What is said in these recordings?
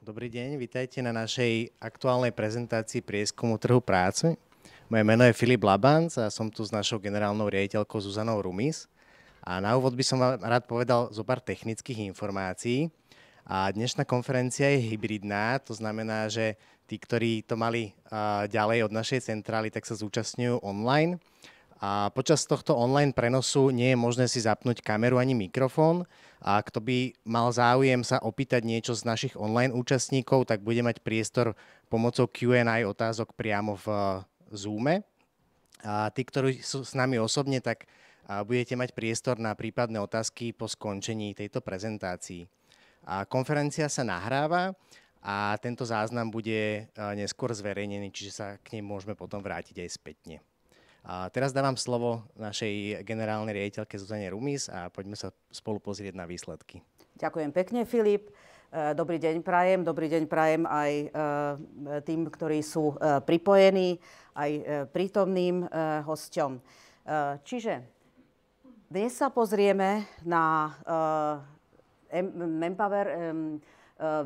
Dobrý deň, vítajte na našej aktuálnej prezentácii prieskumu trhu práce. Moje meno je Filip Labanc a som tu s našou generálnou riaditeľkou Zuzanou Rumis. A na úvod by som vám rád povedal zo pár technických informácií. A dnešná konferencia je hybridná, to znamená, že tí, ktorí to mali ďalej od našej centrály, tak sa zúčastňujú online. A počas tohto online prenosu nie je možné si zapnúť kameru ani mikrofón. A kto by mal záujem sa opýtať niečo z našich online účastníkov, tak bude mať priestor pomocou Q&A otázok priamo v Zoome. A tí, ktorí sú s nami osobne, tak budete mať priestor na prípadné otázky po skončení tejto prezentácii. A konferencia sa nahráva a tento záznam bude neskôr zverejnený, čiže sa k nej môžeme potom vrátiť aj spätne. A teraz dávam slovo našej generálnej riaditeľke Zuzane Rumis a poďme sa spolu pozrieť na výsledky. Ďakujem pekne, Filip. Dobrý deň prajem aj tým, ktorí sú pripojení, aj prítomným hosťom. Čiže dnes sa pozrieme na Manpower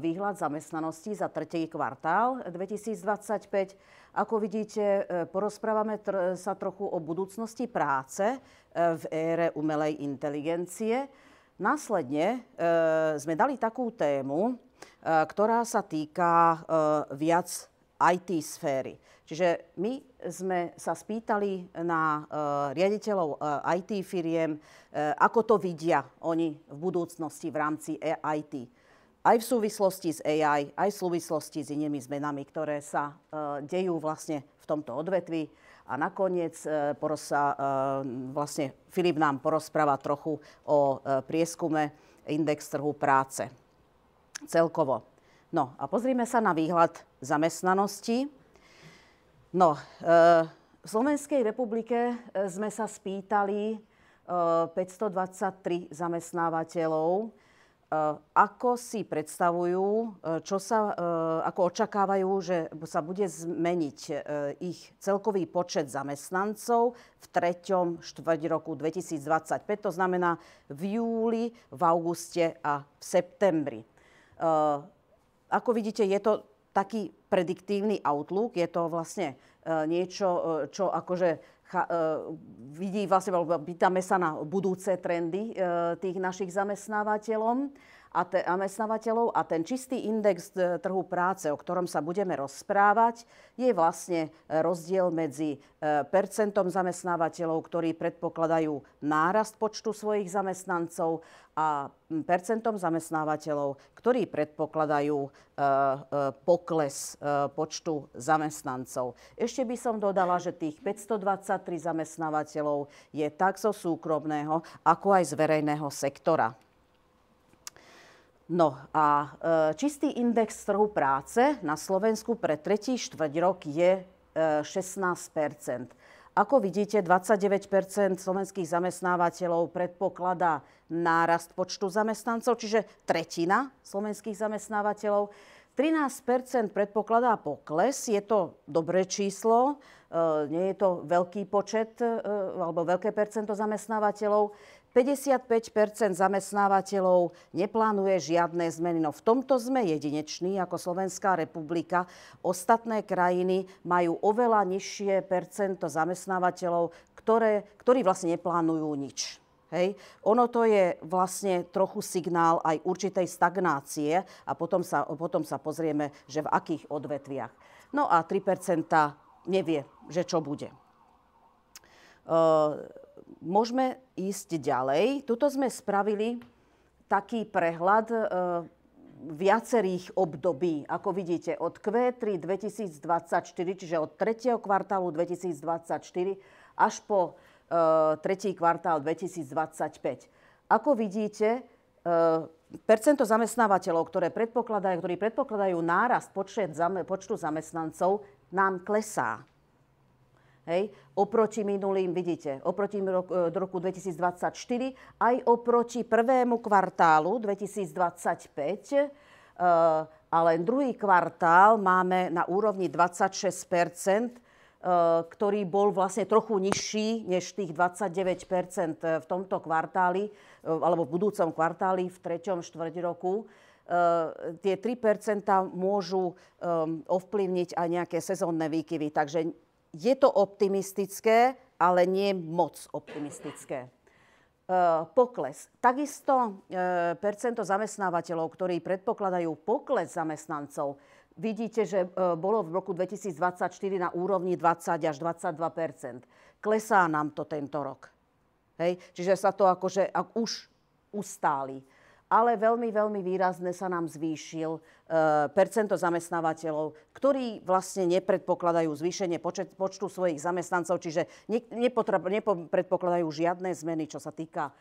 výhľad zamestnanosti za tretí kvartál 2025. Ako vidíte, porozprávame sa trochu o budúcnosti práce v ére umelej inteligencie. Následne sme dali takú tému, ktorá sa týka viac IT sféry. Čiže my sme sa spýtali na riaditeľov IT firiem, ako to vidia oni v budúcnosti v rámci IT. Aj v súvislosti s AI, aj v súvislosti s inými zmenami, ktoré sa dejú vlastne v tomto odvetvi. A nakoniec vlastne Filip nám porozpráva trochu o prieskume index trhu práce celkovo. No a pozrime sa na výhľad zamestnanosti. No, v Slovenskej republike sme sa spýtali 523 zamestnávateľov, ako si predstavujú, ako očakávajú, že sa bude zmeniť ich celkový počet zamestnancov v 3. štvrť roku 2025, to znamená v júli, v auguste a v septembri. Ako vidíte, je to taký prediktívny outlook, je to vlastne niečo, čo akože vidí vlastne, pýtame sa na budúce trendy tých našich zamestnávateľov a ten čistý index trhu práce, o ktorom sa budeme rozprávať, je vlastne rozdiel medzi percentom zamestnávateľov, ktorí predpokladajú nárast počtu svojich zamestnancov a percentom zamestnávateľov, ktorí predpokladajú pokles počtu zamestnancov. Ešte by som dodala, že tých 523 zamestnávateľov je tak zo súkromného, ako aj z verejného sektora. No a čistý index trhu práce na Slovensku pre tretí štvrť rok je 16%. Ako vidíte, 29% slovenských zamestnávateľov predpokladá nárast počtu zamestnancov, čiže tretina slovenských zamestnávateľov. 13% predpokladá pokles, je to dobré číslo, nie je to veľký počet alebo veľké percento zamestnávateľov. 55% zamestnávateľov neplánuje žiadne zmeny. No v tomto sme jedineční ako Slovenská republika. Ostatné krajiny majú oveľa nižšie percento zamestnávateľov, ktorí vlastne neplánujú nič. Hej. Ono to je vlastne trochu signál aj určitej stagnácie a potom sa pozrieme, že v akých odvetviach. No a 3% nevie, že čo bude. Môžeme ísť ďalej. Tuto sme spravili taký prehľad viacerých období. Ako vidíte, od Q3 2024, čiže od 3. kvartálu 2024 až po 3. kvartál 2025. Ako vidíte, percento zamestnávateľov, ktorí predpokladajú nárast počtu zamestnancov, nám klesá. Hej. Oproti minulým, vidíte, oproti roku 2024, aj oproti prvému kvartálu 2025, ale druhý kvartál máme na úrovni 26%, ktorý bol vlastne trochu nižší než tých 29% v tomto kvartáli, alebo v budúcom kvartáli v 3. štvrť roku. tie 3% môžu ovplyvniť aj nejaké sezónne výkyvy. Takže je to optimistické, ale nie moc optimistické. Pokles. Takisto percento zamestnávateľov, ktorí predpokladajú pokles zamestnancov, vidíte, že bolo v roku 2024 na úrovni 20 až 22%. Klesá nám to tento rok. Hej? Čiže sa to akože už ustáli. Ale veľmi, veľmi výrazne sa nám zvýšil percento zamestnávateľov, ktorí vlastne nepredpokladajú zvýšenie počtu svojich zamestnancov, čiže nepredpokladajú žiadne zmeny, čo sa týka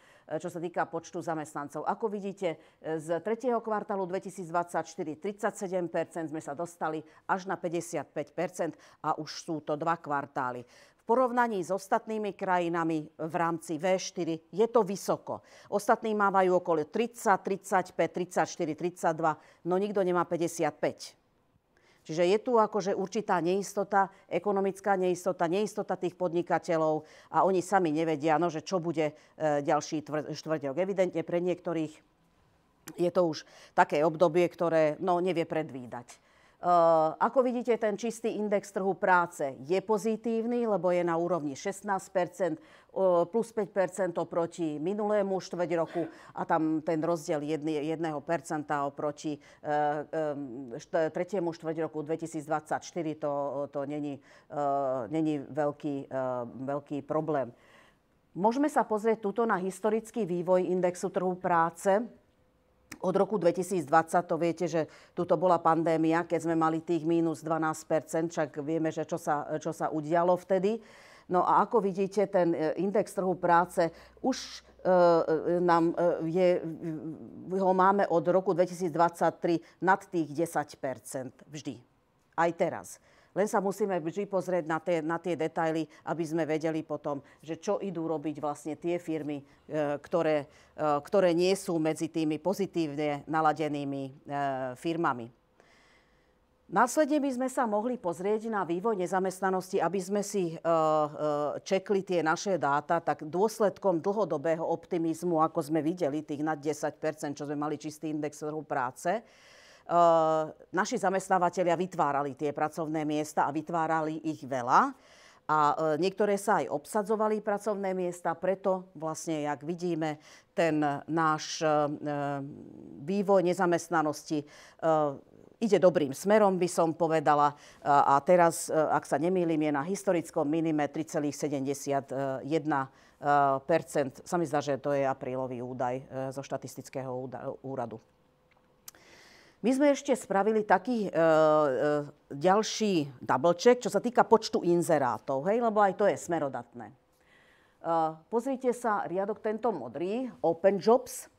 počtu zamestnancov. Ako vidíte, z 3. kvartálu 2024 37% sme sa dostali až na 55% a už sú to 2 kvartály. V porovnaní s ostatnými krajinami v rámci V4 je to vysoko. Ostatní mávajú okolo 30, 35, 34, 32, no nikto nemá 55. Čiže je tu akože určitá neistota, ekonomická neistota tých podnikateľov a oni sami nevedia, no, že čo bude ďalší štvrťrok. Evidentne pre niektorých je to už také obdobie, ktoré nevie predvídať. Ako vidíte, ten čistý index trhu práce je pozitívny, lebo je na úrovni 16%, plus 5% oproti minulému štvrťroku a tam ten rozdiel 1% oproti tretiemu štvrťroku 2024 to není veľký problém. Môžeme sa pozrieť tuto na historický vývoj indexu trhu práce. Od roku 2020, to viete, že tuto bola pandémia, keď sme mali tých minus 12%, však vieme, že čo sa udialo vtedy. No a ako vidíte, ten index trhu práce už ho máme od roku 2023 nad tých 10% vždy. Aj teraz. Len sa musíme vždy pozrieť na tie detaily, aby sme vedeli potom, že čo idú robiť vlastne tie firmy, ktoré nie sú medzi tými pozitívne naladenými firmami. Následne by sme sa mohli pozrieť na vývoj nezamestnanosti, aby sme si čekli tie naše dáta, tak dôsledkom dlhodobého optimizmu, ako sme videli, tých nad 10%, čo sme mali čistý index trhu práce, naši zamestnávateľia vytvárali tie pracovné miesta a vytvárali ich veľa. A niektoré sa aj obsadzovali pracovné miesta, preto vlastne, jak vidíme, ten náš vývoj nezamestnanosti ide dobrým smerom, by som povedala. A teraz, ak sa nemýlim, je na historickom minime 3,71%. Sa mi zdá, že to je aprílový údaj zo štatistického úradu. My sme ešte spravili taký ďalší double check, čo sa týka počtu inzerátov, lebo aj to je smerodatné. Pozrite sa, riadok tento modrý, Open Jobs.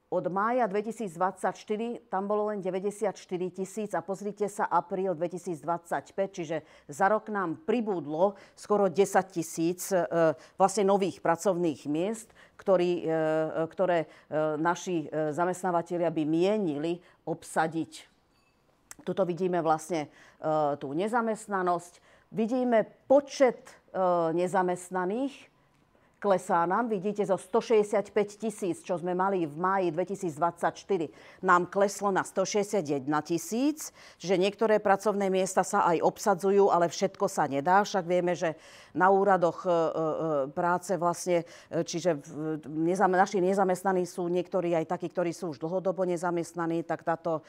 Od mája 2024 tam bolo len 94 000 a pozrite sa apríl 2025, čiže za rok nám pribudlo skoro 10 000 vlastne nových pracovných miest, ktoré naši zamestnávateľia by mienili obsadiť. Tuto vidíme vlastne tú nezamestnanosť. Vidíme počet nezamestnaných. Klesá nám, vidíte, zo 165 000, čo sme mali v máji 2024, nám kleslo na 161 000, že niektoré pracovné miesta sa aj obsadzujú, ale všetko sa nedá. Však vieme, že na úradoch práce vlastne, čiže naši nezamestnaní sú niektorí aj takí, ktorí sú už dlhodobo nezamestnaní, tak táto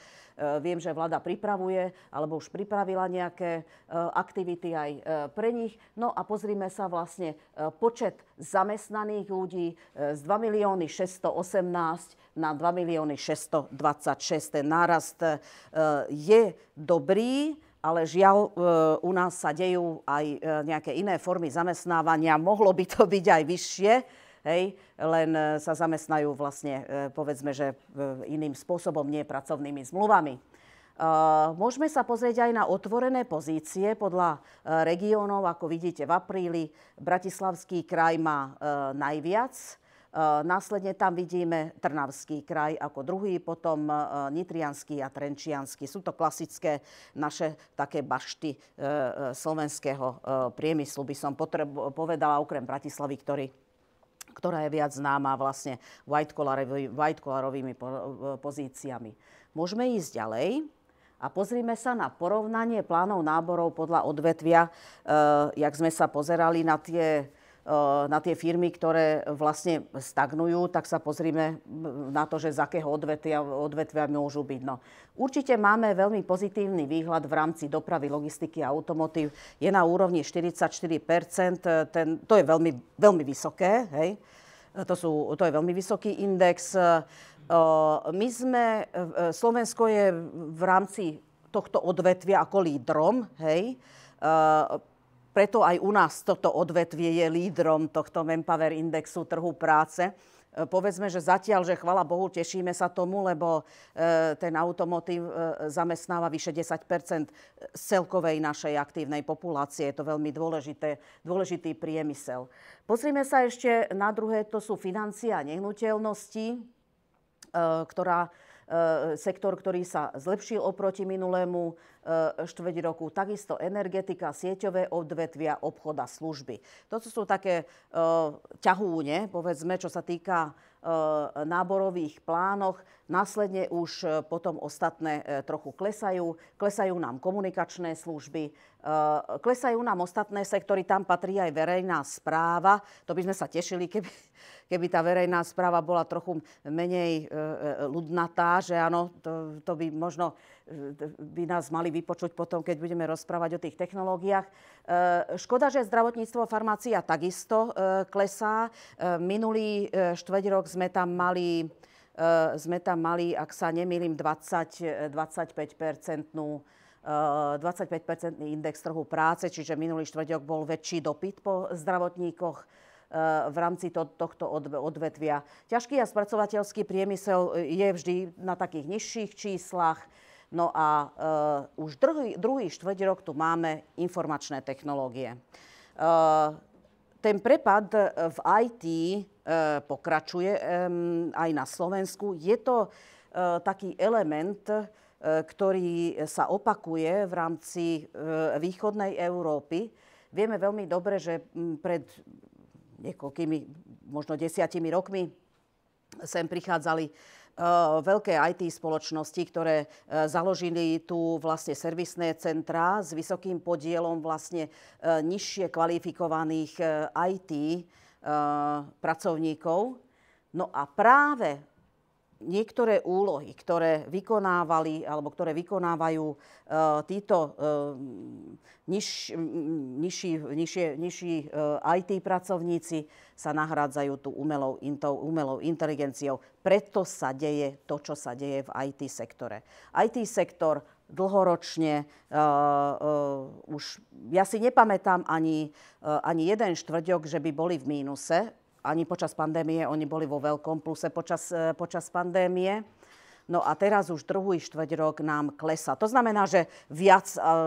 viem, že vláda pripravuje, alebo už pripravila nejaké aktivity aj pre nich. No a pozrime sa vlastne počet zamestnaných ľudí z 2 618 na 2 626. Ten nárast je dobrý, ale žiaľ, u nás sa dejú aj nejaké iné formy zamestnávania. Mohlo by to byť aj vyššie, len sa zamestnajú vlastne, povedzme, že iným spôsobom, nie pracovnými zmluvami. Môžeme sa pozrieť aj na otvorené pozície podľa regiónov. Ako vidíte, v apríli Bratislavský kraj má najviac. Následne tam vidíme Trnavský kraj ako druhý, potom Nitriansky a Trenčiansky. Sú to klasické naše také bašty slovenského priemyslu, by som povedala, okrem Bratislavy, ktorá je viac známa vlastne white-collarovými pozíciami. Môžeme ísť ďalej a pozrime sa na porovnanie plánov náborov podľa odvetvia, jak sme sa pozerali na tie firmy, ktoré vlastne stagnujú, tak sa pozrime na to, že z akého odvetvia môžu byť. No, určite máme veľmi pozitívny výhľad v rámci dopravy, logistiky a automotív. Je na úrovni 44%, to je veľmi, veľmi vysoké, hej. To je veľmi vysoký index. Slovensko je v rámci tohto odvetvia ako lídrom, hej. Preto aj u nás toto odvetvie je lídrom tohto Manpower indexu trhu práce. Povedzme, že zatiaľ, že chvala Bohu, tešíme sa tomu, lebo ten automotív zamestnáva vyše 10% z celkovej našej aktívnej populácie. Je to veľmi dôležitý priemysel. Pozrime sa ešte na druhé, to sú financie a nehnuteľnosti, sektor, ktorý sa zlepšil oproti minulému štvrť roku. Takisto energetika, sieťové odvetvia, obchod a služby. To sú také ťahúne, povedzme, čo sa týka náborových plánoch. Následne už potom ostatné trochu klesajú. Klesajú nám komunikačné služby, klesajú nám ostatné sektory, tam patrí aj verejná správa. To by sme sa tešili, keby tá verejná správa bola trochu menej ľudnatá, že áno, to by možno by nás mali vypočuť potom, keď budeme rozprávať o tých technológiách. Škoda, že zdravotníctvo, farmácia takisto klesá. Minulý štvrť rok sme tam mali, ak sa nemýlim, 25% index trhu práce, čiže minulý štvrť rok bol väčší dopyt po zdravotníkoch v rámci tohto odvetvia. Ťažký a spracovateľský priemysel je vždy na takých nižších číslach. No a už druhý štvrť rok tu máme informačné technológie. Ten prepad v IT pokračuje aj na Slovensku. Je to taký element, ktorý sa opakuje v rámci východnej Európy. Vieme veľmi dobre, že pred niekoľkými, možno 10 rokmi sem prichádzali veľké IT spoločnosti, ktoré založili tu vlastne servisné centrá s vysokým podielom vlastne nižšie kvalifikovaných IT pracovníkov. No a práve niektoré úlohy, ktoré vykonávali alebo ktoré vykonávajú títo nižší IT pracovníci, sa nahrádzajú tu umelou inteligenciou. Preto sa deje to, čo sa deje v IT sektore. IT sektor dlhoročne, už ja si nepamätám ani jeden štvrťok, že by boli v mínuse. Ani počas pandémie, oni boli vo veľkom pluse počas pandémie. No a teraz už druhý štvrť rok nám klesá. To znamená, že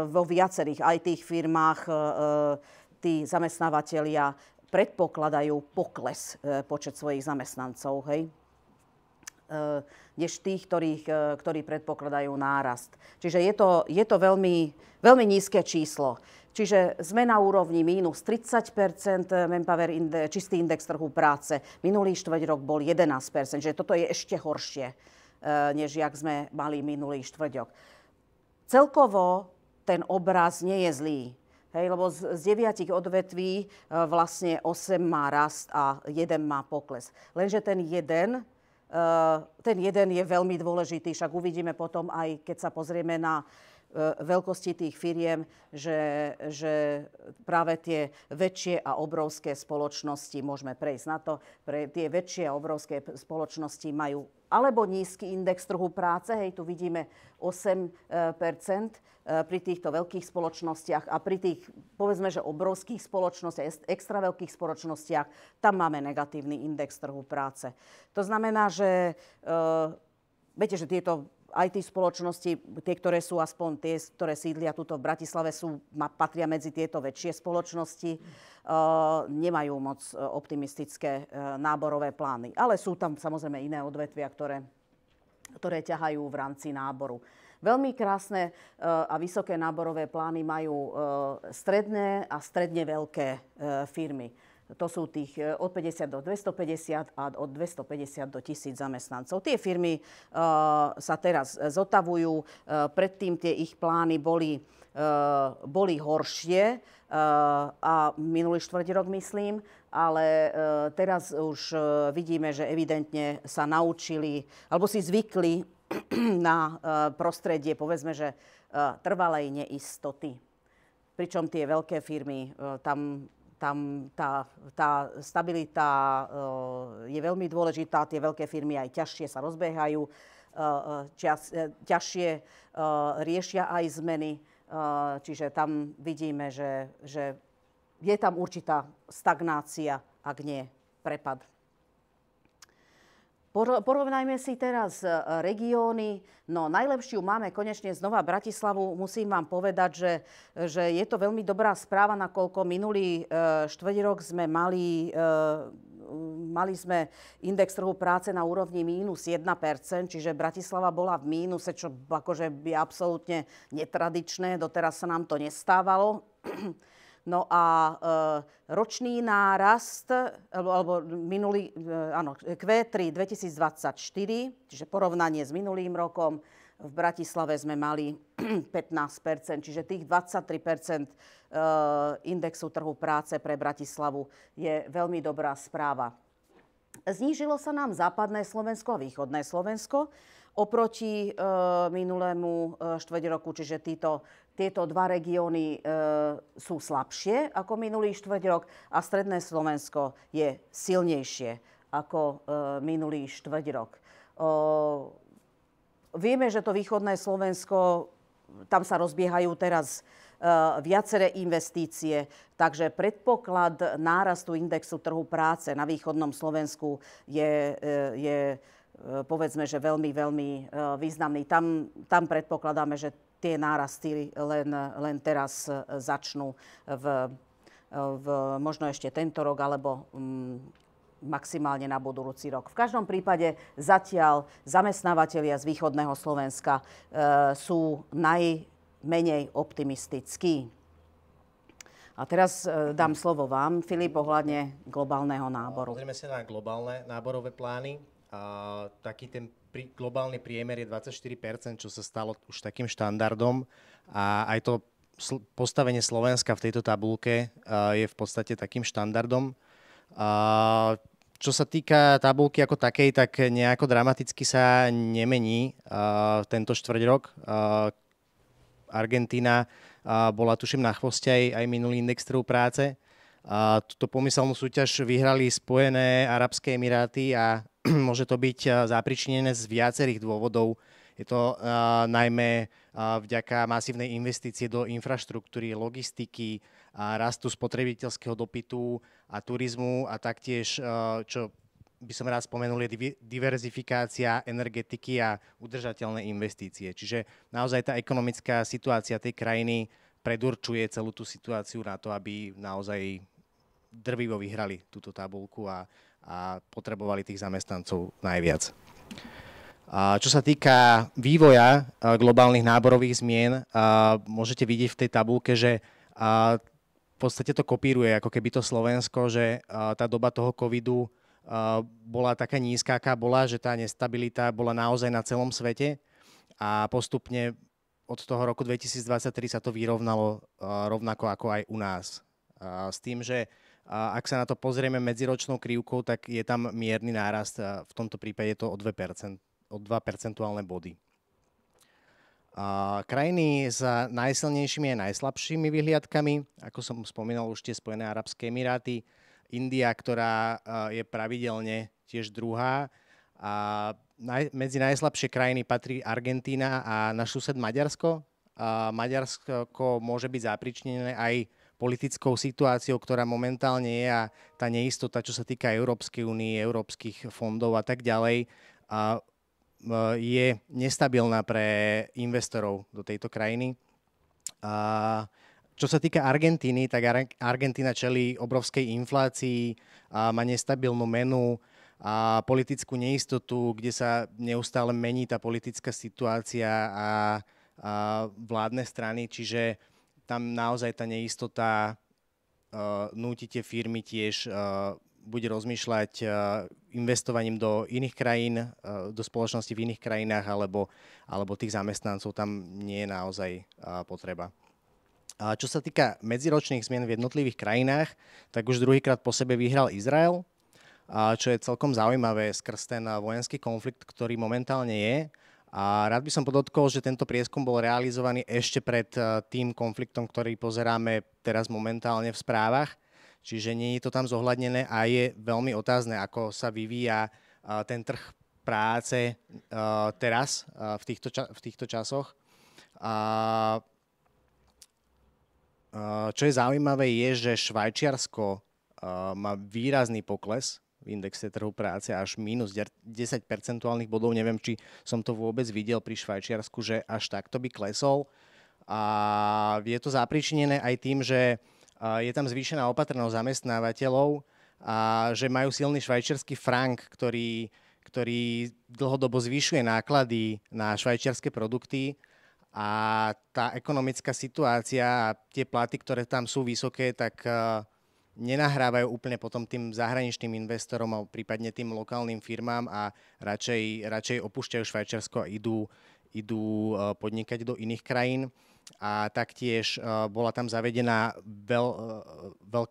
vo viacerých IT firmách tí zamestnávateľia predpokladajú pokles počet svojich zamestnancov, hej? Než tých, ktorí predpokladajú nárast. Čiže je to veľmi, veľmi nízke číslo. Čiže sme na úrovni mínus 30%, Manpower čistý index trhu práce. Minulý štvrť rok bol 11%, že toto je ešte horšie, než jak sme mali minulý štvrť rok. Celkovo ten obraz nie je zlý. Hej, lebo z 9 odvetví vlastne 8 má rast a 1 má pokles. Lenže ten jeden je veľmi dôležitý, však uvidíme potom aj, keď sa pozrieme na veľkosti tých firiem, že práve tie väčšie a obrovské spoločnosti, môžeme prejsť na to, tie väčšie a obrovské spoločnosti majú alebo nízky index trhu práce, hej, tu vidíme 8% pri týchto veľkých spoločnostiach a pri tých, povedzme, že obrovských spoločnostiach, extra veľkých spoločnostiach, tam máme negatívny index trhu práce. To znamená, že viete, že tieto IT spoločnosti, tie, ktoré sú aspoň tie, ktoré sídlia tuto v Bratislave, patria medzi tieto väčšie spoločnosti, nemajú moc optimistické náborové plány. Ale sú tam samozrejme iné odvetvia, ktoré ťahajú v rámci náboru. Veľmi krásne a vysoké náborové plány majú stredné a stredne veľké firmy. To sú tých od 50 do 250 a od 250 do 1000 zamestnancov. Tie firmy sa teraz zotavujú. Predtým tie ich plány boli horšie a minulý štvrťrok myslím, ale teraz už vidíme, že evidentne sa naučili alebo si zvykli na prostredie, povedzme, že trvalej neistoty. Pričom tie veľké firmy, tam tá stabilita je veľmi dôležitá. Tie veľké firmy aj ťažšie sa rozbiehajú, ťažšie riešia aj zmeny. Čiže tam vidíme, že je tam určitá stagnácia, ak nie prepad. Porovnajme si teraz regióny. No, najlepšiu máme konečne znova Bratislavu. Musím vám povedať, že je to veľmi dobrá správa, nakoľko minulý štvrťrok sme mali sme index trhu práce na úrovni -1%, čiže Bratislava bola v mínuse, čo akože je absolútne netradičné. Doteraz sa nám to nestávalo. No a ročný nárast, alebo minulý, áno, Q3 2024, čiže porovnanie s minulým rokom, v Bratislave sme mali 15%, čiže tých 23% indexu trhu práce pre Bratislavu je veľmi dobrá správa. Znížilo sa nám západné Slovensko a východné Slovensko oproti minulému štvrťroku, čiže tieto dva regióny sú slabšie ako minulý štvrťrok a stredné Slovensko je silnejšie ako minulý štvrťrok. Vieme, že to východné Slovensko, tam sa rozbiehajú teraz viaceré investície, takže predpoklad nárastu indexu trhu práce na východnom Slovensku je povedzme, že veľmi, veľmi významný. Tam predpokladáme, že tie nárasty len teraz začnú možno ešte tento rok, alebo maximálne na budúci rok. V každom prípade zatiaľ zamestnávateľia z východného Slovenska sú najmenej optimistickí. A teraz dám slovo vám, Filip, ohľadne globálneho náboru. Pozrieme sa na globálne náborové plány. Taký ten globálny priemer je 24%, čo sa stalo už takým štandardom. A aj to postavenie Slovenska v tejto tabuľke je v podstate takým štandardom. Čo sa týka tabuľky ako takej, tak nejako dramaticky sa nemení tento štvrťrok. Argentína bola, tuším, na chvoste aj minulý index trhu práce. Túto pomyselnú súťaž vyhrali Spojené arabské emiráty a môže to byť zapričinené z viacerých dôvodov. Je to najmä vďaka masívnej investície do infraštruktúry, logistiky, rastu spotrebiteľského dopytu a turizmu a taktiež, čo by som rád spomenul, je diverzifikácia energetiky a udržateľné investície. Čiže naozaj tá ekonomická situácia tej krajiny predurčuje celú tú situáciu na to, aby naozaj drvivo vyhrali túto tabuľku a potrebovali tých zamestnancov najviac. Čo sa týka vývoja globálnych náborových zmien, môžete vidieť v tej tabuľke, že v podstate to kopíruje ako keby to Slovensko, že tá doba toho covidu bola taká nízka, aká bola, že tá nestabilita bola naozaj na celom svete a postupne od toho roku 2023 sa to vyrovnalo rovnako ako aj u nás. S tým, že ak sa na to pozrieme medziročnou krivkou, tak je tam mierny nárast. V tomto prípade je to o 2 percentuálne body. Krajiny s najsilnejšími a najslabšími vyhliadkami, ako som spomínal už tie Spojené arabské emiráty, India, ktorá je pravidelne tiež druhá. Medzi najslabšie krajiny patrí Argentína a náš sused Maďarsko. Maďarsko môže byť zapričinené aj politickou situáciou, ktorá momentálne je a tá neistota, čo sa týka Európskej únie, európskych fondov a tak ďalej, je nestabilná pre investorov do tejto krajiny. Čo sa týka Argentíny, tak Argentína čelí obrovskej inflácii, má nestabilnú menu a politickú neistotu, kde sa neustále mení tá politická situácia a vládne strany, čiže tam naozaj tá neistota núti tie firmy tiež buď rozmýšľať investovaním do iných krajín, do spoločnosti v iných krajinách, alebo tých zamestnancov tam nie je naozaj potreba. A čo sa týka medziročných zmien v jednotlivých krajinách, tak už druhýkrát po sebe vyhral Izrael, čo je celkom zaujímavé skrz ten vojenský konflikt, ktorý momentálne je. A rád by som podotkol, že tento prieskum bol realizovaný ešte pred tým konfliktom, ktorý pozeráme teraz momentálne v správach. Čiže nie je to tam zohľadnené a je veľmi otázne, ako sa vyvíja ten trh práce teraz v týchto časoch. Čo je zaujímavé je, že Švajčiarsko má výrazný pokles v indexe trhu práce až minus 10 percentuálnych bodov. Neviem, či som to vôbec videl pri Švajčiarsku, že až takto by klesol. A je to zapríčinené aj tým, že je tam zvýšená opatrnosť zamestnávateľov a že majú silný švajčiarsky frank, ktorý dlhodobo zvyšuje náklady na švajčiarske produkty a tá ekonomická situácia a tie platy, ktoré tam sú vysoké, tak nenahrávajú úplne potom tým zahraničným investorom a prípadne tým lokálnym firmám a radšej opúšťajú Švajčiarsko a idú podnikať do iných krajín. A taktiež bola tam zavedená vo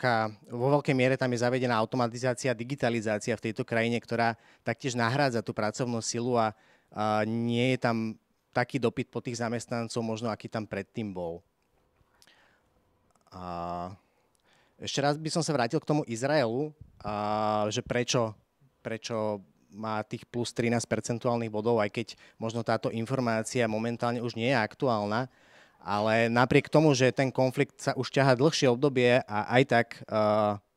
veľkej miere tam je zavedená automatizácia a digitalizácia v tejto krajine, ktorá taktiež nahrádza tú pracovnú silu a nie je tam taký dopyt po tých zamestnancov, možno aký tam predtým bol. Ešte raz by som sa vrátil k tomu Izraelu, že prečo má tých plus 13 percentuálnych bodov, aj keď možno táto informácia momentálne už nie je aktuálna, ale napriek tomu, že ten konflikt sa už ťahá dlhšie obdobie a aj tak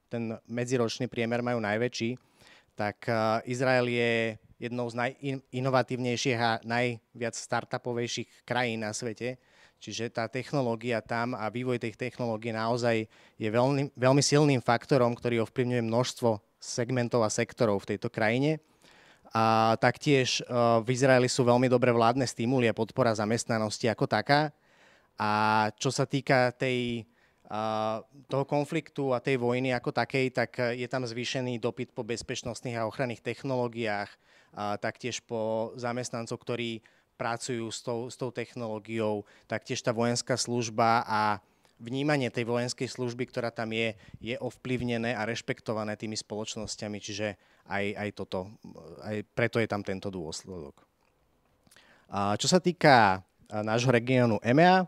ten medziročný priemer majú najväčší, tak Izrael je jednou z najinovatívnejších a najviac startupovejších krajín na svete. Čiže tá technológia tam a vývoj tých technológií naozaj je veľmi, veľmi silným faktorom, ktorý ovplyvňuje množstvo segmentov a sektorov v tejto krajine. A taktiež v Izraeli sú veľmi dobré vládne stimuly a podpora zamestnanosti ako taká. A čo sa týka toho konfliktu a tej vojny ako takej, tak je tam zvýšený dopyt po bezpečnostných a ochranných technológiách, a taktiež po zamestnancov, ktorí pracujú s tou technológiou, taktiež tá vojenská služba a vnímanie tej vojenskej služby, ktorá tam je ovplyvnené a rešpektované tými spoločnosťami, čiže aj preto je tam tento dôsledok. Čo sa týka nášho regiónu EMEA,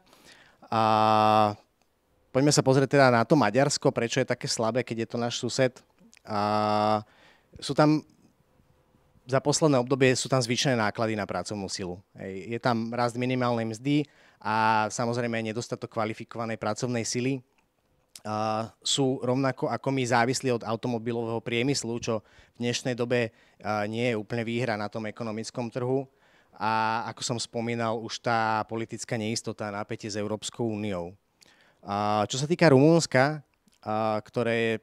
poďme sa pozrieť teda na to Maďarsko, prečo je také slabé, keď je to náš sused. Sú tam za posledné obdobie sú tam zvýšené náklady na pracovnú silu. Je tam rast minimálnej mzdy a samozrejme nedostatok kvalifikovanej pracovnej sily. Sú rovnako ako my závislí od automobilového priemyslu, čo v dnešnej dobe nie je úplne výhra na tom ekonomickom trhu. A ako som spomínal, už tá politická neistota a napätie s Európskou úniou. Čo sa týka Rumunska, ktoré je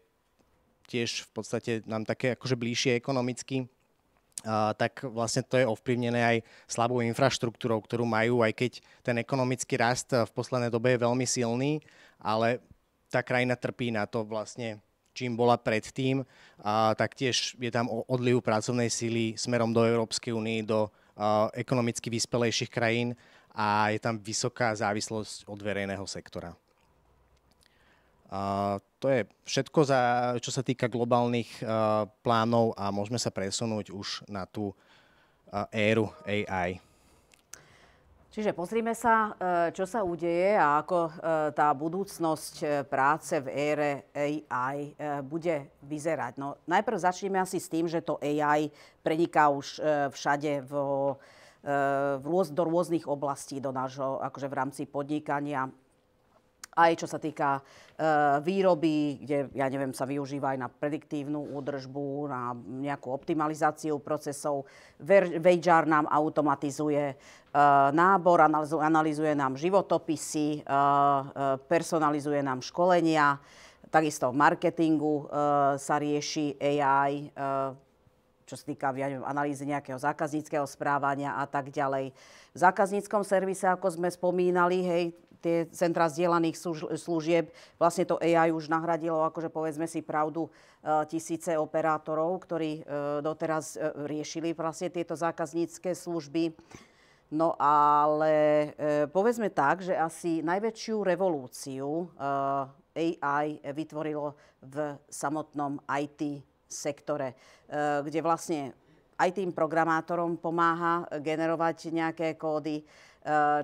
tiež v podstate nám také akože bližšie ekonomicky, tak vlastne to je ovplyvnené aj slabou infraštruktúrou, ktorú majú, aj keď ten ekonomický rast v poslednej dobe je veľmi silný, ale tá krajina trpí na to vlastne, čím bola predtým. Taktiež je tam odliv pracovnej síly smerom do Európskej únie, do ekonomicky vyspelejších krajín a je tam vysoká závislosť od verejného sektora. To je všetko, čo sa týka globálnych plánov a môžeme sa presunúť už na tú éru AI. Čiže pozrime sa, čo sa udeje a ako tá budúcnosť práce v ére AI bude vyzerať. No, najprv začneme asi s tým, že to AI preniká už všade do rôznych oblastí do nášho, akože v rámci podnikania. Aj čo sa týka výroby, kde, ja neviem, sa využíva aj na prediktívnu údržbu, na nejakú optimalizáciu procesov. HR nám automatizuje nábor, analyzuje nám životopisy, personalizuje nám školenia. Takisto v marketingu sa rieši AI, čo sa týka analýzy nejakého zákazníckeho správania a tak ďalej. V zákazníckom servise, ako sme spomínali, hej, tie centra zdieľaných služieb, vlastne to AI už nahradilo, akože povedzme si pravdu, tisíce operátorov, ktorí doteraz riešili vlastne tieto zákaznícke služby. No ale povedzme tak, že asi najväčšiu revolúciu AI vytvorilo v samotnom IT sektore, kde vlastne aj tým programátorom pomáha generovať nejaké kódy.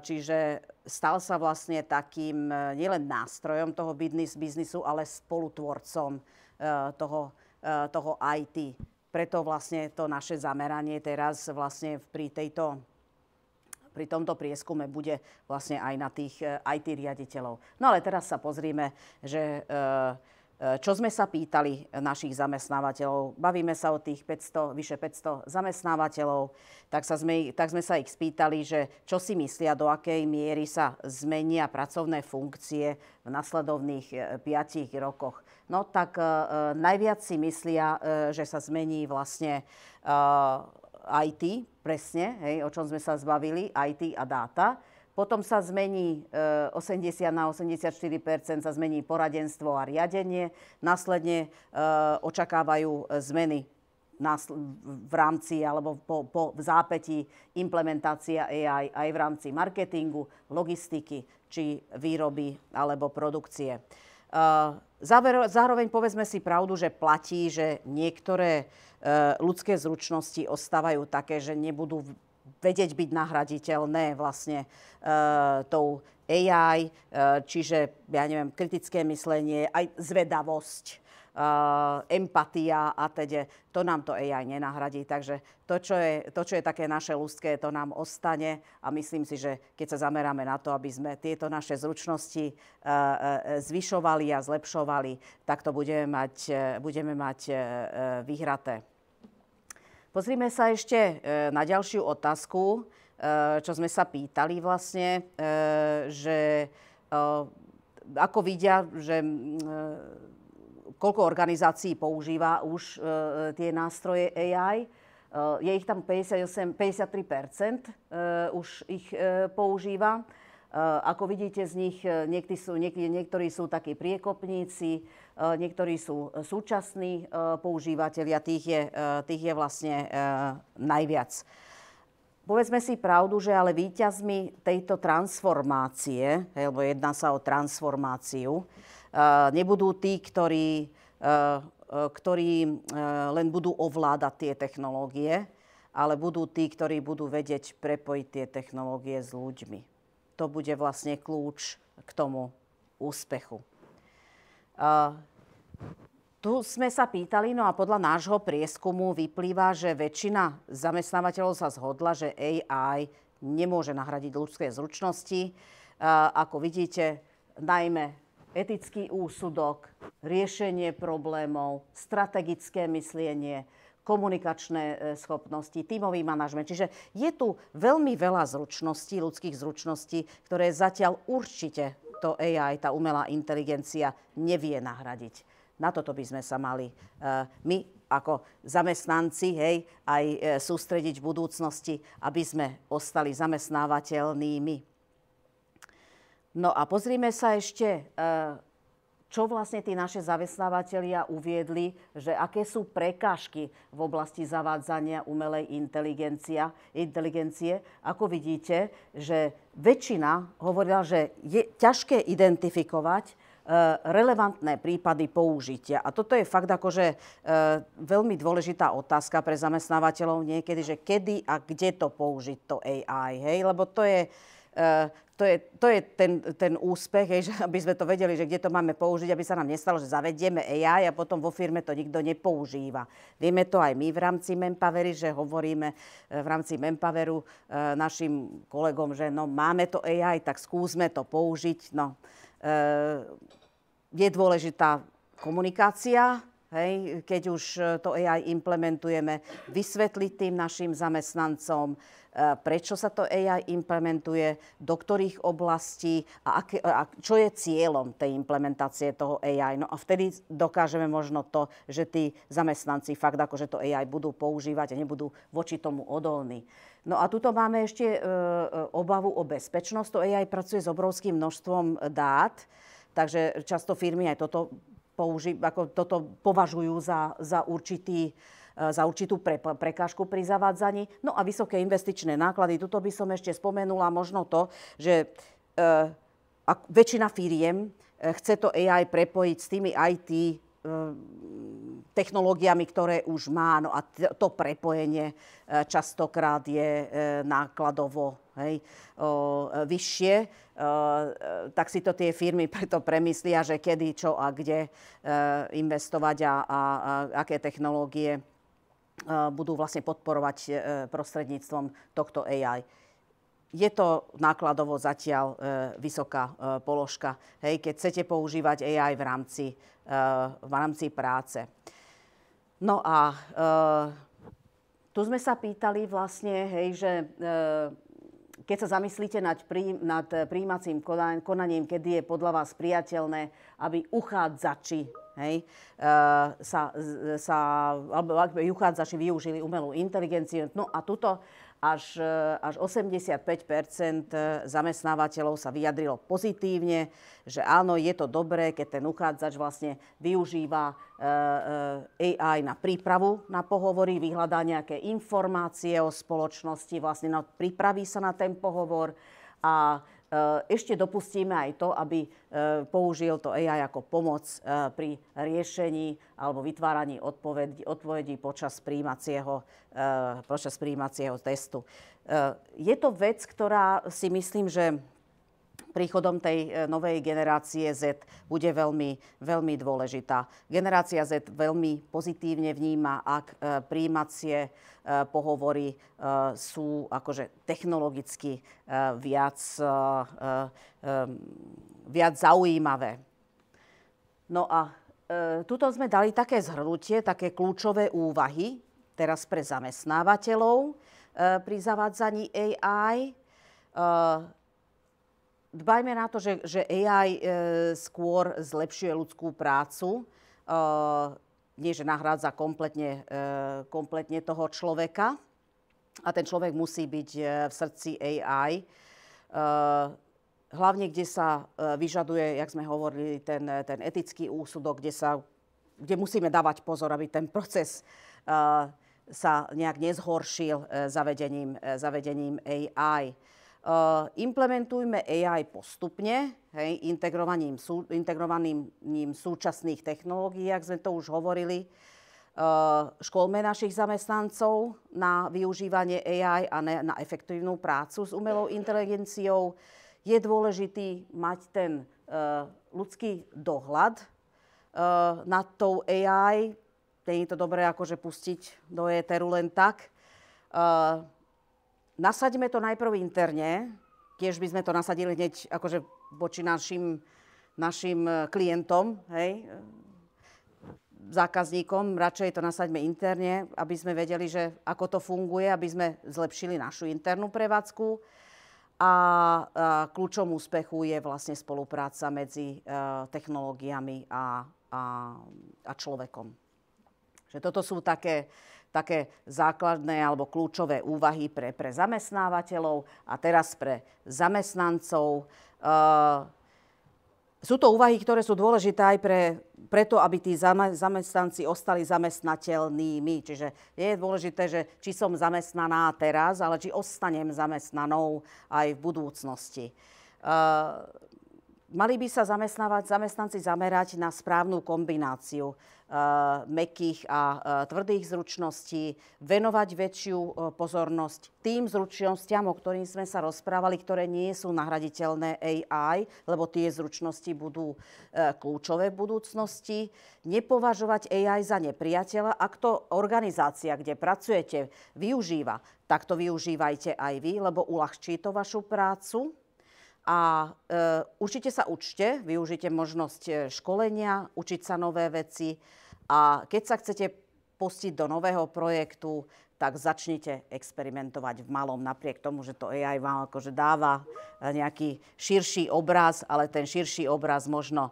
Čiže stal sa vlastne takým nielen nástrojom toho biznisu, ale spolutvorcom toho IT. Preto vlastne to naše zameranie teraz vlastne pri tomto prieskume bude vlastne aj na tých IT riaditeľov. No ale teraz sa pozrime, že čo sme sa pýtali našich zamestnávateľov. Bavíme sa o tých vyše 500 zamestnávateľov, tak sme sa ich spýtali, že čo si myslia, do akej miery sa zmenia pracovné funkcie v nasledovných 5 rokoch. No tak najviac si myslia, že sa zmení vlastne IT, presne, hej, o čom sme sa zbavili, IT a dáta. Potom sa zmení 80 na 84% sa zmení poradenstvo a riadenie. Následne očakávajú zmeny v rámci alebo v zápätí implementácia AI aj v rámci marketingu, logistiky či výroby alebo produkcie. Zároveň povedzme si pravdu, že platí, že niektoré ľudské zručnosti ostávajú také, že nebudú vedieť byť nahraditeľné vlastne tou AI, čiže, ja neviem, kritické myslenie, aj zvedavosť, empatia a teda. To nám to AI nenahradí. Takže to, čo je také naše ľudské, to nám ostane a myslím si, že keď sa zameráme na to, aby sme tieto naše zručnosti zvyšovali a zlepšovali, tak to budeme mať vyhraté. Pozrime sa ešte na ďalšiu otázku, čo sme sa pýtali vlastne, že ako vidia, že koľko organizácií používa už tie nástroje AI. Je ich tam 53% už ich používa. Ako vidíte z nich, niektorí sú takí priekopníci, niektorí sú súčasní používateľia, tých je vlastne najviac. Povedzme si pravdu, že ale víťazmi tejto transformácie, lebo jedná sa o transformáciu, nebudú tí, ktorí len budú ovládať tie technológie, ale budú tí, ktorí budú vedieť prepojiť tie technológie s ľuďmi. To bude vlastne kľúč k tomu úspechu. Tu sme sa pýtali, no a podľa nášho prieskumu vyplýva, že väčšina zamestnávateľov sa zhodla, že AI nemôže nahradiť ľudské zručnosti. Ako vidíte, najmä etický úsudok, riešenie problémov, strategické myslenie, komunikačné schopnosti, tímový manažment. Čiže je tu veľmi veľa zručností, ľudských zručností, ktoré zatiaľ určite to AI, tá umelá inteligencia, nevie nahradiť. Na toto by sme sa mali my ako zamestnanci aj sústrediť v budúcnosti, aby sme ostali zamestnávateľnými. No a pozrime sa ešte, čo vlastne tí naši zamestnávateľia uviedli, že aké sú prekážky v oblasti zavádzania umelej inteligencie. Ako vidíte, že väčšina hovorila, že je ťažké identifikovať relevantné prípady použitia. A toto je fakt akože veľmi dôležitá otázka pre zamestnávateľov niekedy, že kedy a kde to použiť, to AI, hej? Lebo to je ten úspech, že aby sme to vedeli, že kde to máme použiť, aby sa nám nestalo, že zavedieme AI a potom vo firme to nikto nepoužíva. Vieme to aj my v rámci Manpowery, že hovoríme v rámci Manpoweru našim kolegom, že no, máme to AI, tak skúsme to použiť. No, je dôležitá komunikácia hej, keď už to AI implementujeme, vysvetliť tým našim zamestnancom, prečo sa to AI implementuje, do ktorých oblastí a čo je cieľom tej implementácie toho AI. No a vtedy dokážeme možno to, že tí zamestnanci fakt akože to AI budú používať a nebudú voči tomu odolní. No a tuto máme ešte obavu o bezpečnosť. To AI pracuje s obrovským množstvom dát, takže často firmy aj toto považujú za určitú prekážku pri zavádzaní. No a vysoké investičné náklady. Tuto by som ešte spomenula možno to, že väčšina firiem chce to AI prepojiť s tými IT technológiami, ktoré už má. No a to prepojenie častokrát je nákladovo vyššie. Tak si to tie firmy preto premyslia, že kedy, čo a kde investovať a aké technológie budú vlastne podporovať prostredníctvom tohto AI. Je to nákladovo zatiaľ vysoká položka, keď chcete používať AI v rámci práce. No a tu sme sa pýtali vlastne, že keď sa zamyslíte nad prijímacím konaním, kedy je podľa vás priateľné, aby uchádzači alebo aby uchádzači využili umelú inteligenciu. No a tuto až 85% zamestnávateľov sa vyjadrilo pozitívne, že áno, je to dobré, keď ten uchádzač vlastne využíva AI na prípravu na pohovory, vyhľadá nejaké informácie o spoločnosti, vlastne pripraví sa na ten pohovor a ešte dopustíme aj to, aby použil to AI ako pomoc pri riešení alebo vytváraní odpovedí počas prijímacieho testu. Je to vec, ktorá si myslím, že príchodom tej novej generácie Z bude veľmi, veľmi dôležitá. Generácia Z veľmi pozitívne vníma, ak prijímacie pohovory sú akože technologicky viac zaujímavé. No a tuto sme dali také zhrnutie, také kľúčové úvahy teraz pre zamestnávateľov pri zavádzaní AI. Dbajme na to, že AI skôr zlepšuje ľudskú prácu, nie že nahrádza kompletne toho človeka. A ten človek musí byť v srdci AI. Hlavne, kde sa vyžaduje, jak sme hovorili, ten etický úsudok, kde musíme dávať pozor, aby ten proces sa nejak nezhoršil zavedením AI. Implementujme AI postupne, integrovaným súčasných technológií, jak sme to už hovorili. Školme našich zamestnancov na využívanie AI a na efektívnu prácu s umelou inteligenciou. Je dôležitý mať ten ľudský dohľad nad tou AI. Nie je to dobré akože pustiť do éteru len tak. Nasaďme to najprv interne, tiež by sme to nasadili hneď akože voči našim klientom, zákazníkom. Radšej to nasaďme interne, aby sme vedeli, že ako to funguje, aby sme zlepšili našu internú prevádzku. A kľúčom úspechu je vlastne spolupráca medzi technológiami a človekom. Že toto sú také základné alebo kľúčové úvahy pre zamestnávateľov a teraz pre zamestnancov. Sú to úvahy, ktoré sú dôležité aj preto, aby tí zamestnanci ostali zamestnateľnými. Čiže je dôležité, že či som zamestnaná teraz, ale či ostanem zamestnanou aj v budúcnosti. Mali by sa zamestnanci zamerať na správnu kombináciu mäkkých a tvrdých zručností, venovať väčšiu pozornosť tým zručnostiam, o ktorých sme sa rozprávali, ktoré nie sú nahraditeľné AI, lebo tie zručnosti budú kľúčové v budúcnosti. Nepovažovať AI za nepriateľa. Ak to organizácia, kde pracujete, využíva, tak to využívajte aj vy, lebo uľahčí to vašu prácu. A určite sa učte, využite možnosť školenia, učiť sa nové veci A keď sa chcete pustiť do nového projektu, tak začnite experimentovať v malom, napriek tomu, že to AI vám akože dáva nejaký širší obraz, ale ten širší obraz možno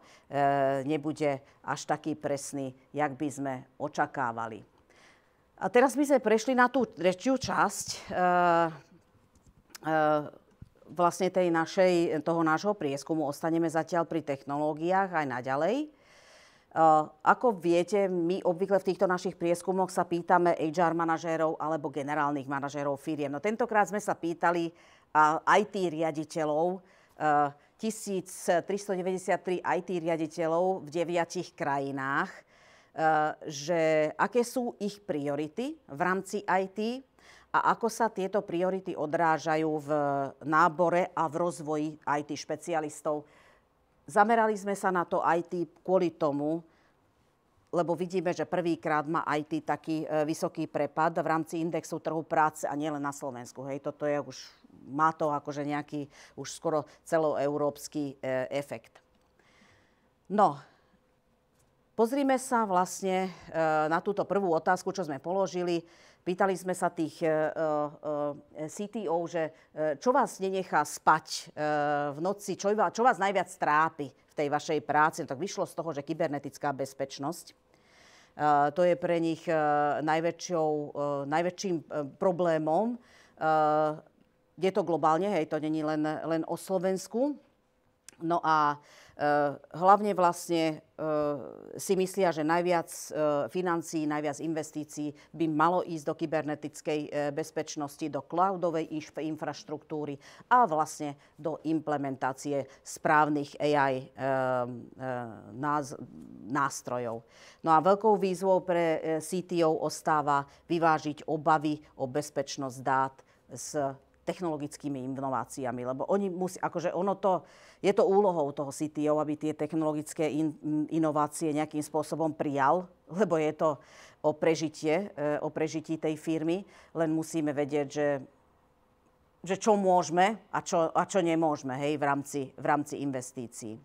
nebude až taký presný, jak by sme očakávali. A teraz by sme prešli na tú tretiu časť vlastne toho nášho prieskumu. Ostaneme zatiaľ pri technológiách aj naďalej. Ako viete, my obvykle v týchto našich prieskumoch sa pýtame HR manažérov alebo generálnych manažérov firiem. No tentokrát sme sa pýtali IT riaditeľov, 1393 IT riaditeľov v 9 krajinách, že aké sú ich priority v rámci IT a ako sa tieto priority odrážajú v nábore a v rozvoji IT špecialistov. Zamerali sme sa na to IT kvôli tomu, lebo vidíme, že prvýkrát má IT taký vysoký prepad v rámci indexu trhu práce a nielen na Slovensku. Hej, toto je už, má to akože nejaký už skoro celoeurópsky efekt. No, pozrime sa vlastne na túto prvú otázku, čo sme položili. Pýtali sme sa tých CTO, že čo vás nenechá spať v noci, čo vás najviac trápi v tej vašej práci. No, tak vyšlo z toho, že kybernetická bezpečnosť. To je pre nich najväčším problémom. Je to globálne, hej, to není len o Slovensku. No a hlavne vlastne si myslia, že najviac financií, najviac investícií by malo ísť do kybernetickej bezpečnosti, do cloudovej infraštruktúry a vlastne do implementácie správnych AI nástrojov. No a veľkou výzvou pre CTO ostáva vyvážiť obavy o bezpečnosť dát s technologickými inováciami, lebo oni musí, akože je to úlohou toho CTO, aby tie technologické inovácie nejakým spôsobom prijal, lebo je to o prežití tej firmy, len musíme vedieť, že čo môžeme a čo nemôžeme, hej, v rámci investícií.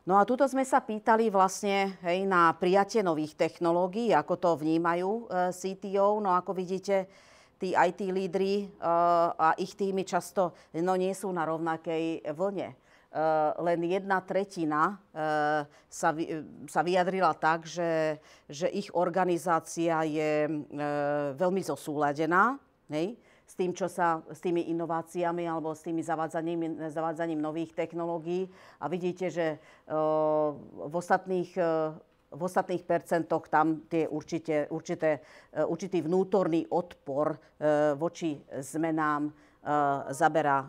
No a tuto sme sa pýtali vlastne, hej, na prijatie nových technológií, ako to vnímajú CTO. No ako vidíte, tí IT lídri a ich týmy často nie sú na rovnakej vlne. Len 1/3 sa vyjadrila tak, že ich organizácia je veľmi zosúladená, hej, s tými inováciami alebo s tými zavádzaním nových technológií. A vidíte, že v ostatných percentoch tam určitý vnútorný odpor voči zmenám zaberá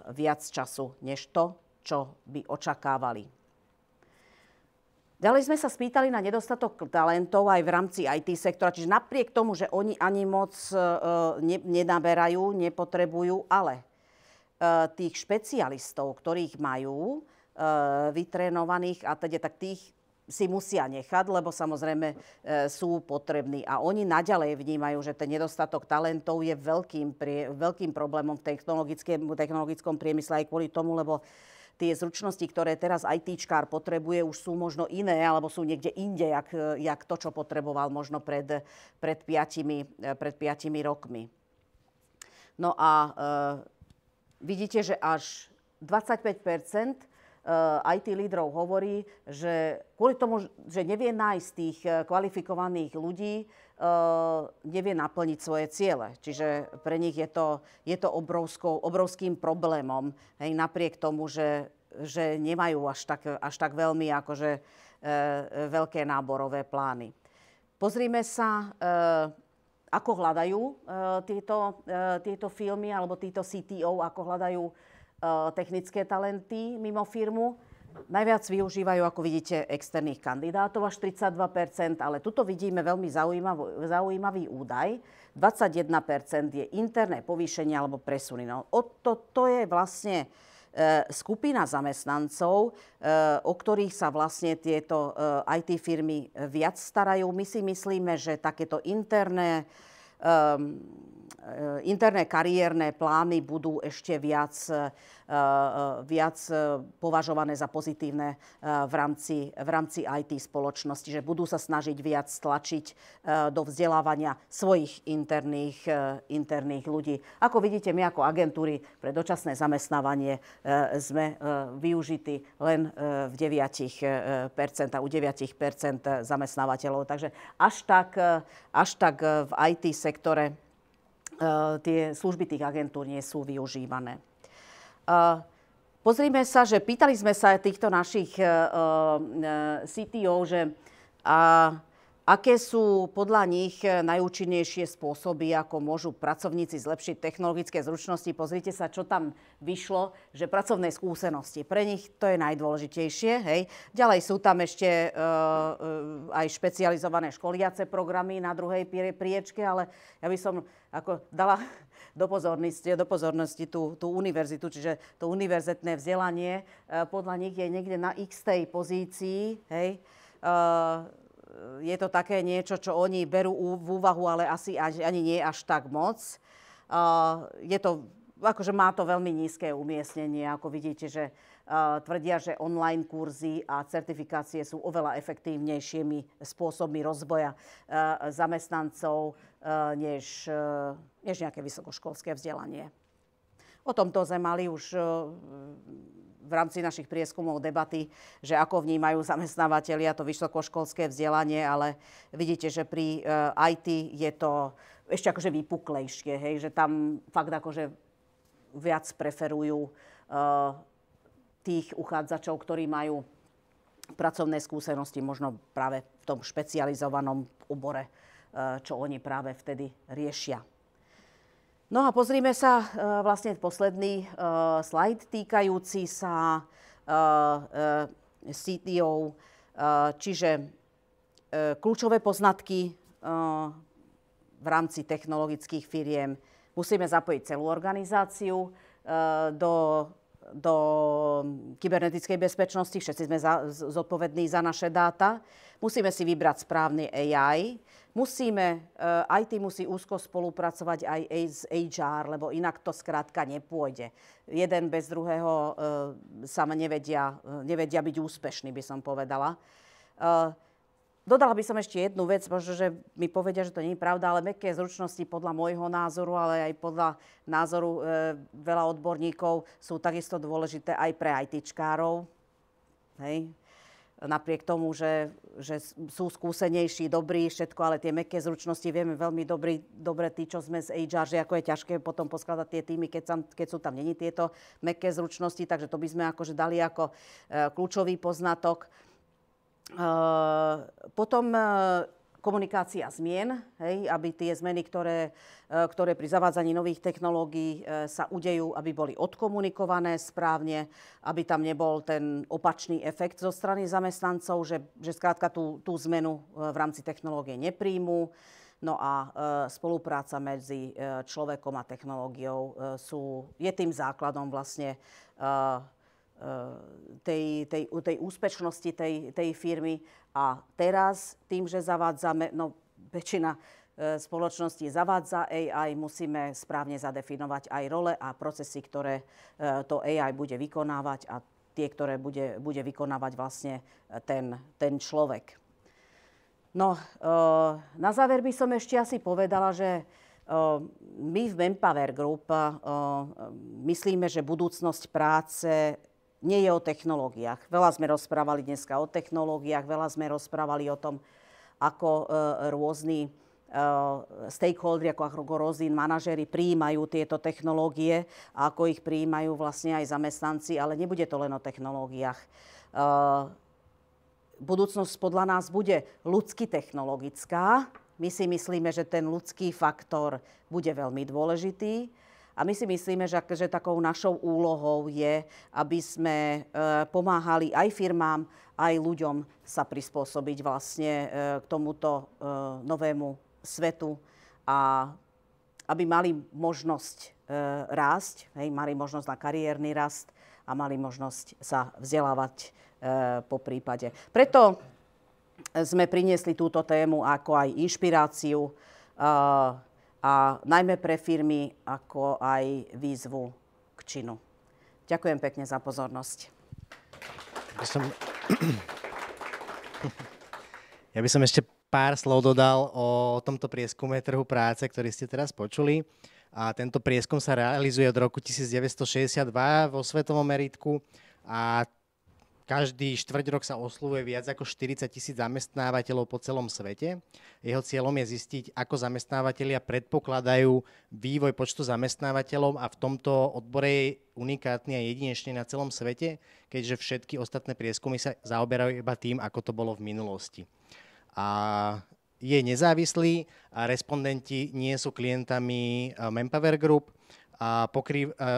viac času, než to, čo by očakávali. Ďalej sme sa spýtali na nedostatok talentov aj v rámci IT sektora, čiže napriek tomu, že oni ani moc nenaberajú, nepotrebujú, ale tých špecialistov, ktorých majú vytrénovaných a teda tak tých si musia nechať, lebo samozrejme sú potrební. A oni naďalej vnímajú, že ten nedostatok talentov je veľkým problémom v technologickom priemysle aj kvôli tomu, lebo tie zručnosti, ktoré teraz ITčkár potrebuje, už sú možno iné, alebo sú niekde inde, jak to, čo potreboval možno pred 5 rokmi. No a vidíte, že až 25% IT lídrov hovorí, že kvôli tomu, že nevie nájsť tých kvalifikovaných ľudí, nevie naplniť svoje ciele. Čiže pre nich je to obrovským problémom, hej, napriek tomu, že nemajú až tak veľmi akože, veľké náborové plány. Pozrime sa, ako hľadajú tieto firmy alebo títo CTO, ako hľadajú technické talenty mimo firmu. Najviac využívajú, ako vidíte, externých kandidátov, až 32%, ale tuto vidíme veľmi zaujímavý údaj. 21% je interné povýšenie alebo presuny. No, to je vlastne skupina zamestnancov, o ktorých sa vlastne tieto IT firmy viac starajú. My si myslíme, že takéto interné interné kariérne plány budú ešte viac považované za pozitívne v rámci IT spoločnosti, že budú sa snažiť viac tlačiť do vzdelávania svojich interných ľudí. Ako vidíte, my ako agentúry pre dočasné zamestnávanie sme využití len v 9%, u 9% zamestnávateľov. Takže až tak v IT sektore tie služby tých agentúr nie sú využívané. Pozrime sa, že pýtali sme sa týchto našich CTO, že aké sú podľa nich najúčinnejšie spôsoby, ako môžu pracovníci zlepšiť technologické zručnosti. Pozrite sa, čo tam vyšlo, že pracovné skúsenosti. Pre nich to je najdôležitejšie. Hej. Ďalej sú tam ešte aj špecializované školiace programy na druhej priečke, ale ja by som dala do pozornosti tú univerzitu, čiže to univerzitné vzdelanie. Podľa nich je niekde na x-tej pozícii. Hej. Je to také niečo, čo oni berú v úvahu, ale asi ani nie až tak moc. Je to, akože má to veľmi nízke umiestnenie, ako vidíte, že tvrdia, že online kurzy a certifikácie sú oveľa efektívnejšími spôsobmi rozvoja zamestnancov než nejaké vysokoškolské vzdelanie. O tomto sme mali už v rámci našich prieskumov debaty, že ako vnímajú zamestnávateľia to vysokoškolské vzdelanie, ale vidíte, že pri IT je to ešte akože vypuklejšie, hej, že tam fakt akože viac preferujú tých uchádzačov, ktorí majú pracovné skúsenosti možno práve v tom špecializovanom obore, čo oni práve vtedy riešia. No a pozrime sa vlastne posledný slajd týkajúci sa CTO, čiže kľúčové poznatky v rámci technologických firiem. Musíme zapojiť celú organizáciu do kybernetickej bezpečnosti. Všetci sme zodpovední za naše dáta. Musíme si vybrať správny AI. IT musí úzko spolupracovať aj s HR, lebo inak to skrátka nepôjde. Jeden bez druhého sa nevedia byť úspešní, by som povedala. Dodala by som ešte jednu vec, možno, že mi povedia, že to nie je pravda, ale mäkké zručnosti podľa môjho názoru, ale aj podľa názoru veľa odborníkov sú takisto dôležité aj pre ITčkárov. Hej. Napriek tomu, že sú skúsenejší, dobrí, všetko, ale tie mäkké zručnosti vieme veľmi dobre tí, čo sme z HR, že ako je ťažké potom poskladať tie týmy, keď sú tam není tieto mäkké zručnosti, takže to by sme akože dali ako kľúčový poznatok. Potom komunikácia zmien, hej, aby tie zmeny, ktoré pri zavádzaní nových technológií sa udejú, aby boli odkomunikované správne, aby tam nebol ten opačný efekt zo strany zamestnancov, že skrátka tú zmenu v rámci technológie nepríjmú. No a spolupráca medzi človekom a technológiou je tým základom vlastne tej úspešnosti tej firmy. A teraz tým, že zavádzame, väčšina spoločnosti zavádza AI, musíme správne zadefinovať aj role a procesy, ktoré to AI bude vykonávať a tie, ktoré bude vykonávať vlastne ten človek. No, na záver by som ešte asi povedala, že my v Manpower Group myslíme, že budúcnosť práce nie je o technológiách. Veľa sme rozprávali dneska o technológiách, veľa sme rozprávali o tom, ako rôzni stakeholderi, ako rôzni manažéri prijímajú tieto technológie a ako ich prijímajú vlastne aj zamestnanci, ale nebude to len o technológiách. Budúcnosť podľa nás bude ľudsky technologická. My si myslíme, že ten ľudský faktor bude veľmi dôležitý. A my si myslíme, že takou našou úlohou je, aby sme pomáhali aj firmám, aj ľuďom sa prispôsobiť vlastne k tomuto novému svetu a aby mali možnosť rásť, mali možnosť na kariérny rast a mali možnosť sa vzdelávať po prípade. Preto sme priniesli túto tému ako aj inšpiráciu a najmä pre firmy, ako aj výzvu k činu. Ďakujem pekne za pozornosť. Ja by som ešte pár slov dodal o tomto prieskume trhu práce, ktorý ste teraz počuli. A tento prieskum sa realizuje od roku 1962 vo svetovom meritku a každý štvrť rok sa oslovuje viac ako 40 000 zamestnávateľov po celom svete. Jeho cieľom je zistiť, ako zamestnávateľia predpokladajú vývoj počtu zamestnávateľov a v tomto odbore je unikátny a jedinečný na celom svete, keďže všetky ostatné prieskumy sa zaoberajú iba tým, ako to bolo v minulosti. A je nezávislý a respondenti nie sú klientami Manpower Group.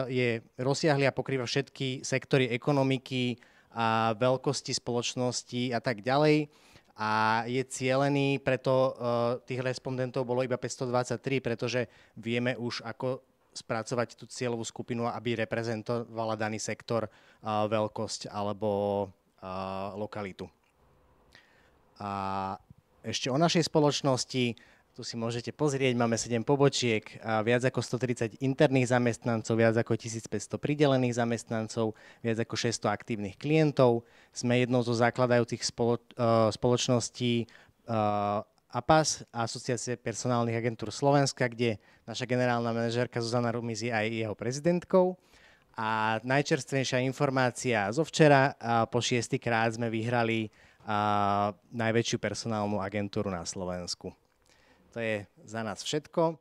Je rozsiahly a pokrýva všetky sektory ekonomiky a veľkosti spoločnosti a tak ďalej. A je cielený, preto tých respondentov bolo iba 523, pretože vieme už, ako spracovať tú cieľovú skupinu, aby reprezentovala daný sektor, veľkosť alebo lokalitu. A ešte o našej spoločnosti, tu si môžete pozrieť, máme 7 pobočiek, viac ako 130 interných zamestnancov, viac ako 1500 pridelených zamestnancov, viac ako 600 aktívnych klientov. Sme jednou zo zakladajúcich spoločností APAS, Asociácie personálnych agentúr Slovenska, kde naša generálna manažérka Zuzana Rumis je aj jeho prezidentkou. A najčerstvejšia informácia zo včera, po 6. krát sme vyhrali najväčšiu personálnu agentúru na Slovensku. To je za nás všetko.